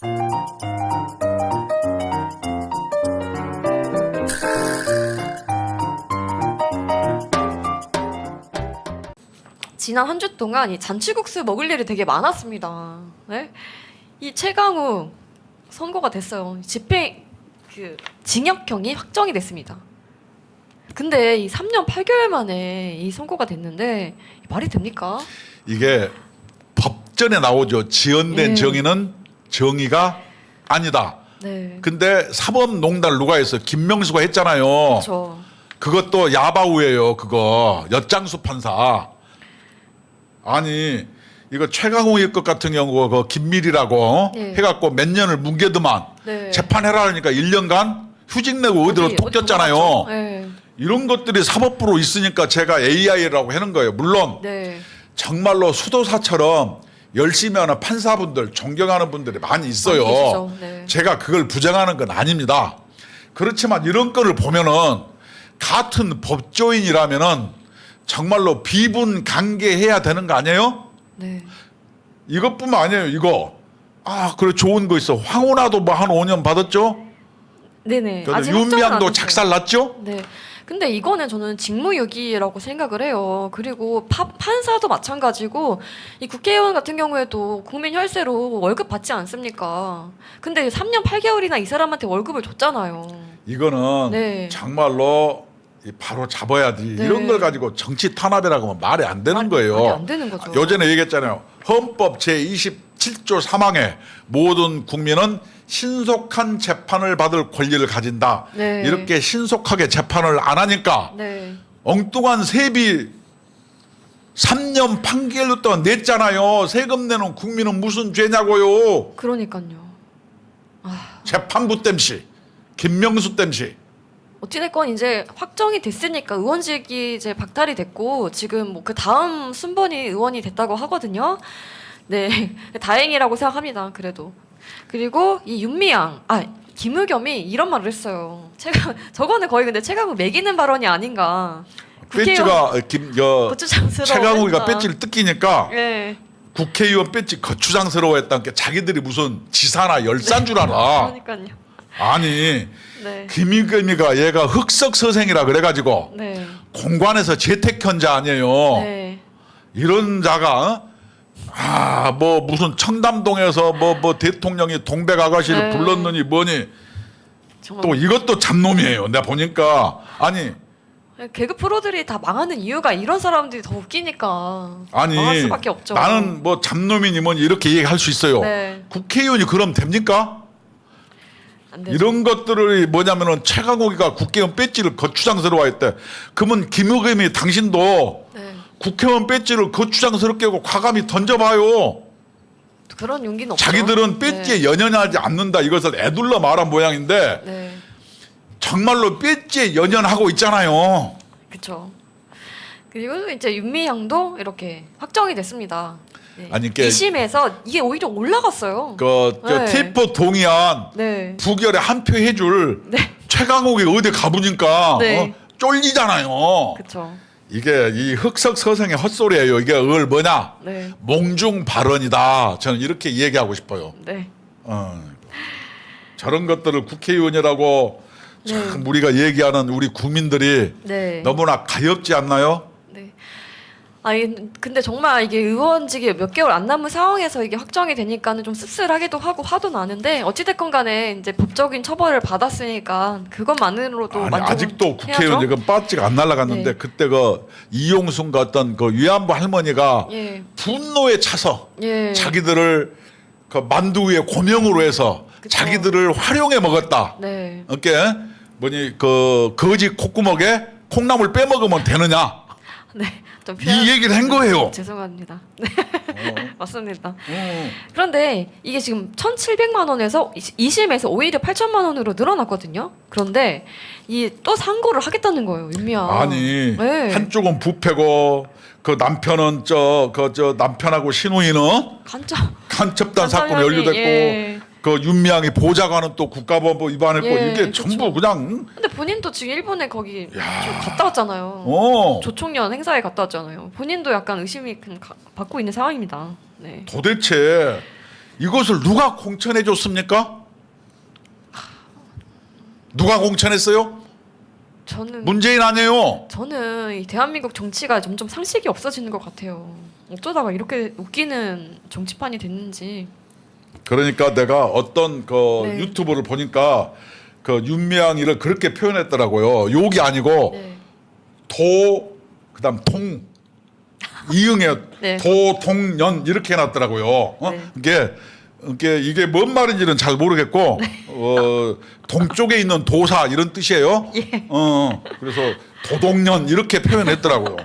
지난 한 주 동안 이 잔치국수 먹을 일이 되게 많았습니다. 네? 이 최강욱 선고가 됐어요. 징역형이 확정이 됐습니다. 근데 이 3년 8개월 만에 이 선고가 됐는데 말이 됩니까? 이게 법전에 나오죠. 지연된 네. 정의는 정의가 아니다. 네. 근데 사법농단을 누가 했어? 김명수가 했잖아요. 그렇죠. 그것도 야바우예요. 그거 엿장수 판사. 아니 이거 최강욱의 것 같은 경우 그 김밀이라고 네. 해갖고 몇 년을 뭉개더만 네. 재판해라 하니까 1년간 휴직 내고 어디로 톡 꼈잖아요. 도망갔죠? 네. 이런 것들이 사법부로 있으니까 제가 AI라고 하는 거예요. 물론 네. 정말로 수도사처럼 열심히 하는 판사분들 존경하는 분들이 많이 있어요. 많이 계시죠. 네. 제가 그걸 부정하는 건 아닙니다. 그렇지만 이런 거를 보면은 같은 법조인이라면은 정말로 비분강개해야 되는 거 아니에요? 네. 이것뿐만 아니에요. 이거 그래 좋은 거 있어. 황운하도 뭐 한 5년 받았죠? 네네. 아직 윤미향도 확정은 안 됐어요. 작살 났죠? 네. 근데 이거는 저는 직무유기라고 생각을 해요. 그리고 판사도 마찬가지고 이 국회의원 같은 경우에도 국민 혈세로 월급 받지 않습니까? 근데 3년 8개월이나 이 사람한테 월급을 줬잖아요. 이거는 네. 정말로 바로 잡아야 돼. 네. 이런 걸 가지고 정치 탄압이라고 하면 말이 안 되는 거예요. 말이 안 되는 거죠. 요전에 얘기했잖아요. 헌법 제27조 3항에 모든 국민은 신속한 재판을 받을 권리를 가진다. 네. 이렇게 신속하게 재판을 안 하니까 네. 엉뚱한 세비 3년 판결 동안 냈잖아요. 세금 내는 국민은 무슨 죄냐고요. 그러니까요. 재판부 땜시 김명수 땜시. 어찌됐건 이제 확정이 됐으니까 의원직이 이제 박탈이 됐고 지금 뭐 그 다음 순번이 의원이 됐다고 하거든요. 네, 다행이라고 생각합니다. 그래도. 그리고 이 윤미향, 김의겸이 이런 말을 했어요. 저거는 거의 근데 최강욱 매기는 발언이 아닌가. 배지가 거추장스러워. 최강욱이가 배지를 뜯기니까 네. 국회의원 배지 거추장스러워했다는 게 자기들이 무슨 지사나 열사인 줄 알아. 그러니까요. 아니 네. 김의겸이가 얘가 흑석서생이라 그래가지고 네. 공관에서 재택현자 아니에요. 네. 이런 자가 뭐 무슨 청담동에서 뭐 대통령이 동백 아가씨를 네. 불렀느니 뭐니 정말 또 이것도 잡놈이에요. 내가 보니까 아니 개그 프로들이 다 망하는 이유가 이런 사람들이 더 웃기니까 망할 수밖에 없죠. 나는 뭐 잡놈이니 뭐니 이렇게 얘기할 수 있어요. 네. 국회의원이 그럼 됩니까? 안 되죠. 이런 것들을 뭐냐면은 최강욱이가 국회의원 배지를 거추장스러워했대. 그러면 김의겸이 당신도 네. 국회의원 배지를 거추장스럽게 하고 과감히 던져봐요. 그런 용기는 없죠. 자기들은 배지에 연연하지 않는다 이것을 애둘러 말한 모양인데 네. 정말로 배지에 연연하고 있잖아요. 그렇죠. 그리고 이제 윤미향도 이렇게 확정이 됐습니다. 네. 아니, 이게 2심에서 이게 오히려 올라갔어요. 저 네. TF 동의안 네. 부결에 한 표 해줄 네. 최강욱이 어디 가보니까 네. 쫄리잖아요. 그렇죠. 이게 이 흑석서생의 헛소리예요. 이게 그걸 뭐냐? 네. 몽중 발언이다. 저는 이렇게 얘기하고 싶어요. 네. 저런 것들을 국회의원이라고 참 우리가 얘기하는 우리 국민들이 네. 너무나 가엾지 않나요? 네. 아니 근데 정말 이게 의원직이 몇 개월 안 남은 상황에서 이게 확정이 되니까는 좀 씁쓸하기도 하고 화도 나는데 어찌됐건 간에 이제 법적인 처벌을 받았으니까 그것만으로도 아니, 만족은 아직도 국회의원 해야죠. 지금 빠지가 안 날아갔는데 네. 그때 그 이용순 같던 그 위안부 할머니가 예. 분노에 차서 예. 자기들을 그 만두 위에 고명으로 해서 그쵸. 자기들을 활용해 먹었다. 네. 이렇게 뭐니 그 거지 콧구멍에 콩나물 빼먹으면 되느냐? 네. 좀 이 얘기를 한 거예요. 죄송합니다. 네. 맞습니다. 그런데 이게 지금 1,700만 원에서 2심에서 오히려 8천만 원으로 늘어났거든요. 그런데 이 또 상고를 하겠다는 거예요, 윤미향. 아니 네. 한쪽은 부패고 그 남편은 저 남편하고 신우이는 간첩단 사건에 혐의, 연루됐고 예. 그 윤미향이 보좌관은 또 국가보안법 위반했고 예, 이게 그쵸. 전부 그냥 근데 본인도 지금 일본에 거기 야. 좀 갔다 왔잖아요. 조총련 행사에 갔다 왔잖아요. 본인도 약간 의심이 받고 있는 상황입니다. 네. 도대체 이것을 누가 공천해 줬습니까? 누가 공천했어요? 문재인 아니에요. 저는 이 대한민국 정치가 점점 상식이 없어지는 것 같아요. 어쩌다가 이렇게 웃기는 정치판이 됐는지. 그러니까 내가 어떤 그 네. 유튜브를 보니까 그 윤미향이를 그렇게 표현했더라고요. 욕이 아니고 네. 그다음 통 이응에 네. 도통년 이렇게 해놨더라고요. 네. 이게 뭔 말인지는 잘 모르겠고 동쪽에 있는 도사 이런 뜻이에요. 예. 그래서 도동년 이렇게 표현했더라고요.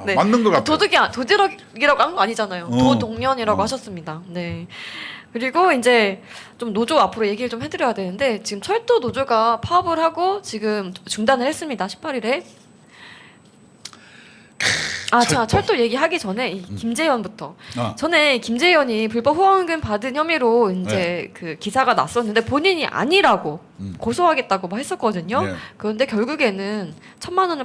네. 맞는 것 같아요. 도둑이라고 한 거 아니잖아요. 도동년이라고 하셨습니다. 네. 그리고 이제 좀 노조 앞으로 얘기를 좀 해드려야 되는데 지금 철도 노조가 파업을 하고 지금 중단을 했습니다. 18일에. 자, 철도 얘기하기 전에 이 김재현부터. 전에 김재현이 불법 후원금 받은 혐의로 이제 그 기사가 났었는데 본인이 아니라고 고소하겠다고 막 했었거든요. 네. 그런데 결국에는 1,000만 원을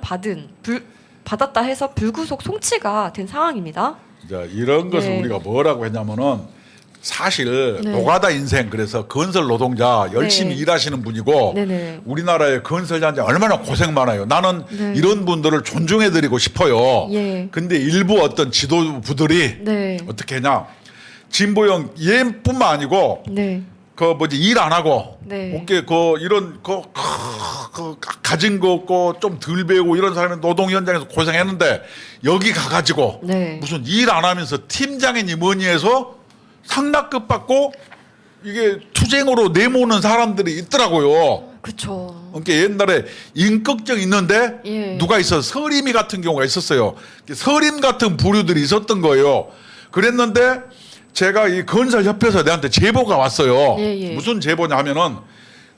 받았다 해서 불구속 송치가 된 상황입니다. 자, 이런 것을 네. 우리가 뭐라고 했냐면은 사실 네. 노가다 인생 그래서 건설 노동자 열심히 네. 일하시는 분이고 네네. 우리나라의 건설 현장 얼마나 고생 많아요. 나는 네. 이런 분들을 존중해드리고 싶어요. 예. 근데 일부 어떤 지도부들이 네. 어떻게 했냐 진보형 얘뿐만 아니고 네. 일 안 하고 네. 어깨 이런 가진 거 없고 좀 덜 배우고 이런 사람이 노동 현장에서 고생했는데 여기 가가지고 네. 무슨 일 안 하면서 팀장이니 뭐니 해서 상납급 받고 이게 투쟁으로 내모는 사람들이 있더라고요. 그쵸. 그러니까 옛날에 인격증 있는데 예. 누가 있어 서림이 같은 경우가 있었어요. 서림 같은 부류들이 있었던 거예요. 그랬는데 제가 이 건설협회에서 내한테 제보가 왔어요. 예. 무슨 제보냐 하면은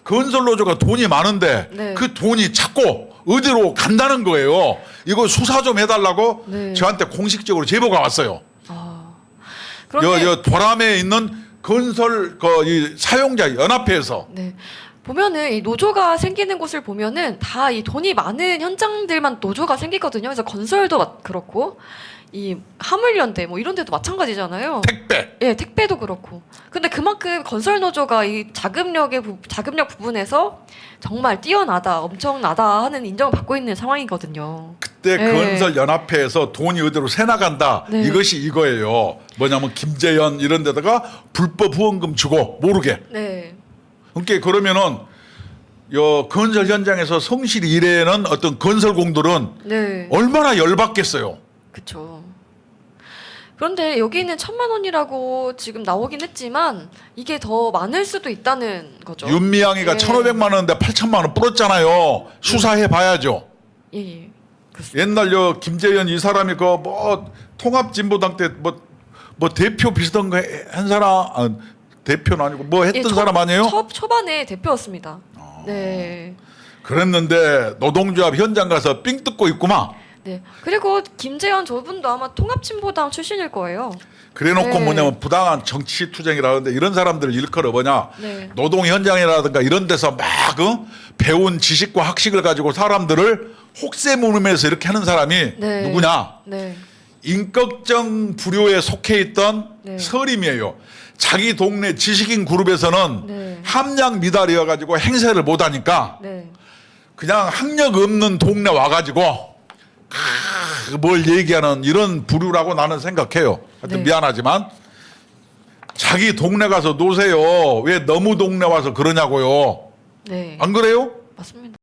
건설노조가 돈이 많은데 네. 그 돈이 자꾸 어디로 간다는 거예요. 이거 수사 좀 해달라고 네. 저한테 공식적으로 제보가 왔어요. 그런데 도람에 있는 건설 이 사용자 연합회에서 네. 보면은 이 노조가 생기는 곳을 보면은 다 이 돈이 많은 현장들만 노조가 생기거든요. 그래서 건설도 그렇고 이 화물연대 뭐 이런 데도 마찬가지잖아요. 택배. 예, 택배도 그렇고. 근데 그만큼 건설 노조가 이 자금력 부분에서 정말 뛰어나다, 엄청나다 하는 인정을 받고 있는 상황이거든요. 그때 네. 건설 연합회에서 돈이 어디로 새나간다. 네. 이것이 이거예요. 뭐냐면 김재현 이런 데다가 불법 후원금 주고 모르게. 네. 그러니까 그러면은 건설 현장에서 성실히 일하는 어떤 건설공들은 네. 얼마나 열받겠어요. 그렇죠. 그런데 여기는 1,000만 원이라고 지금 나오긴 했지만 이게 더 많을 수도 있다는 거죠. 윤미향이가 네. 1,500만 원인데 8천만 원 뿌렸잖아요. 수사해 봐야죠. 예. 그렇습니다. 옛날 김재현 이 사람이 통합진보당 때 뭐 대표 비슷한 거 한 사람 대표는 아니고 뭐 했던 사람 아니에요? 초반에 대표였습니다. 네. 그랬는데 노동조합 현장 가서 삥 뜯고 있구만. 네. 그리고 김재현 저분도 아마 통합진보당 출신일 거예요. 그래놓고 네. 뭐냐면 부당한 정치 투쟁이라는데 이런 사람들 일컬어 뭐냐 네. 노동 현장이라든가 이런 데서 막 배운 지식과 학식을 가지고 사람들을 혹세무림해서 이렇게 하는 사람이 네. 누구냐 네. 인격정 부류에 속해 있던 네. 서림이에요. 자기 동네 지식인 그룹에서는 네. 함량 미달이어 가지고 행세를 못하니까 네. 그냥 학력 없는 동네 와가지고 뭘 얘기하는 이런 부류라고 나는 생각해요. 하여튼 네. 미안하지만 자기 동네 가서 노세요. 왜 너무 동네 와서 그러냐고요. 네. 안 그래요? 맞습니다.